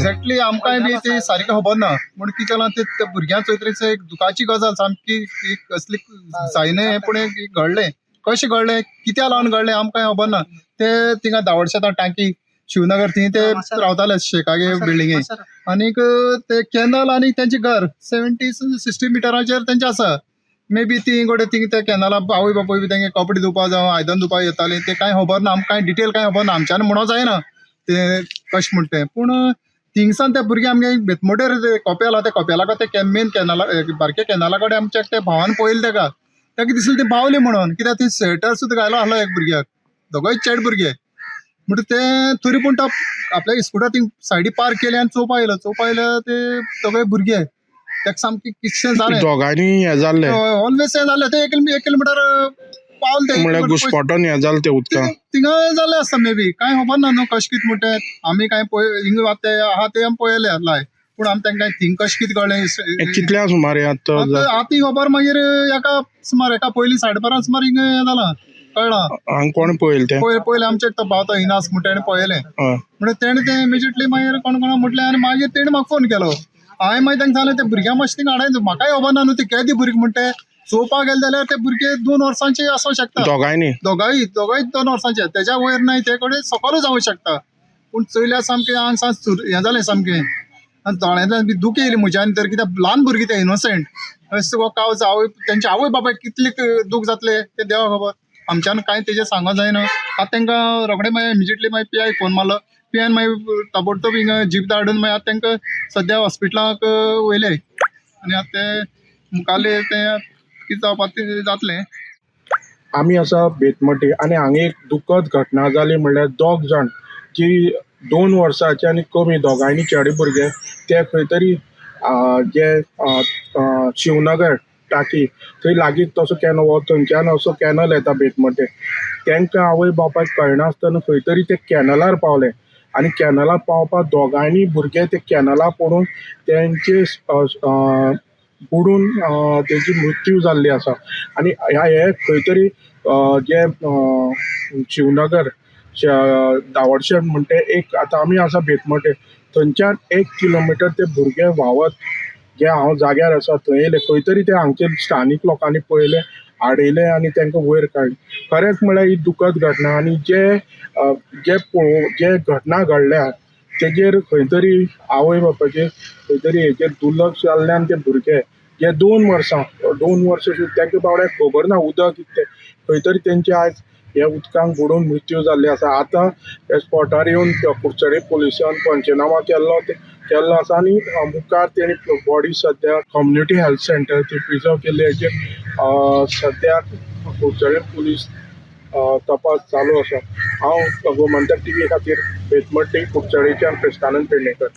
Exactly आमकांय बी ती सारकी खबर ना, पूण कितें जालां ते भुरग्यां चोयतरेचो एक दुखाची गजाल सामकी कसली जायना. पूण घडलें कशें घडलें, कित्या लागून घडलें आमकांय खबर ना. ते थिंगा दावडशेता टांकी शिवनगर थंय ते रावताले शेकागे बिल्डिंगे, आनीक ते कॅनल आनी तेंचे घर 70-60 मिटराचेर तेंचे आसा. मे बी ती गोडे थिंग त्या कॅनला आवय बापूय बी तेंगे कपडे धुवपा जावं आयदन धुवपा येतालीं, ते कांय खबर ना आमकां, डिटेल कांय खबर ना. आमच्यान म्हणो जायना ते कशें म्हण तें. पूण थिंगसान ते भुरगे आमगे बेतमोडेर कोपेल आहा, ते कोपेला ते मेन कॅनला बारके कॅनला कडेन आमच्या ते भावान पळयलें तेका दिसलें ते बावले म्हणून, कित्याक ते स्वेटर सुद्दां घालो आहलो एक भुरग्याक, दोगोय चेड भुरगे. म्हणटा ते तरी पूण तो आपल्या स्कुटर थिंग सायडी पार्क केली आनी चोवपा येयलो ते दोगोय भुरगे. तेका सामकें कितशें जालें, दोगांनी हें जाल्लें ऑलवेज हें जालें. ते 1 किलोमिटर पावले ते म्हळ्यार घुस्पोटोन हें जालें ते उदकान थिंगा जालें आसता मे बी, कांय खबर ना न्हू कशें कितें म्हणटा. आमी कांय हिंग ते आहा ते आमी पळयले लाय, पूण आमी तांकां थिंग कशें कितें कळ्ळें कितल्या सुमार आतां ही खबर मागीर एका सुमार एका पयलीं 12:30 सुमार हिंग हें जालां कळ्ळां. हांगा कोण पळयलें तें पयलें आमचे तो भाव तो हिनास म्हणटा ताणें पळयलें. म्हणजे तेणें तें इमिजिएटली मागीर कोण म्हटलें आनी मागीर तेणें म्हाका फोन केलो. हांवें मागीर तांकां सांगलें ते भुरग्यां मातशें थिंगा हाडाय, म्हाकाय खबर ना न्हू ते केदी भुरगे म्हणटा. चोवपाक गेले जाल्यार ते भुरगे 2 वर्सांचे आसूं शकता, दोगांय 2 वर्सांचे, तेच्या वयर नाय, ते कडेन सकयलूच जावं शकता. पूण चयल्यार सामकें आंग सांग हें जालें सामकें, आनी दोळ्यांतल्यान बी दूख येयली म्हज्या आनी तर, कित्याक ल्हान भुरगीं ते इनोसेंट. कावज आवय तेंचे आवय बापायक कितले दूख जातले ते देवा खबर. आमच्यान कांय तेजें सांगो जायना. आतां तांकां रोखडें मागीर इमिजिएटली मागीर PI फोन मारलो. PI मागीर ताबडतोब हिंगा जीप धाडून मागीर आतां तांकां सद्या हॉस्पिटलाक वयले. आनी आतां ते मुखाल्ले ते कितें जावपाक ते जातलें. आमी आसा बेतमटी आनी हांगा एक दुखद घटना जाली म्हणल्यार दोग जाण जी 2 वर्सांचे आनी कमी दोगांयनी चेडे भुरगे ते खंय तरी जे शिवनगर टाकी थंय लागीं तसो कॅनल थंयच्यान असो कॅनल येता बेतमटे. तांकां आवय बापायक कळनासतना खंय तरी ते कॅनलार पावले आनी कॅनलार पावपाक दोगांयनी भुरगे ते कॅनला पडून तेंचे बुडून तेजी मृत्यू जाल्ली आसा. आनी हे खंय तरी जे शिवनगर दावडशें म्हणटा एक आतां आमी आसा बेतमटे थंयच्यान 1 किलोमिटर ते भुरगे व्हांवत जे हांव जाग्यार आसा थंय येयले. खंय तरी ते हांगचे स्थानीक लोकांनी पळयले, हाडयले आनी तांकां वयर काडले. खरेंच म्हळ्यार ही दुखद घटना. आनी जे घटना घडल्या तेजेर खंय तरी आवय बापायचेर खंय तरी हेचेर दुर्लक्ष जाल्ल्यान ते भुरगे जे 2 वर्सां तांकां बावड्याक खबर ना उदक कितें, खंय तरी तेंचे आयज हे उदकांत बुडून मृत्यू जाल्ले आसा. आतां हे स्पॉटार येवन कुडचडे पुलिसान पंचनामा केल्लो आसा आनी मुखार तेणी बॉडी सद्या कम्युनिटी हेल्थ सेंटर ती प्रिजर्व केल्ली. हेचेर सद्याक कुडचडे पुलीस तपास चालू आसा. हांव गोमंतक TV खातीर बेतमटी कुडचडेच्यान कृष्णानंद पेडणेकर.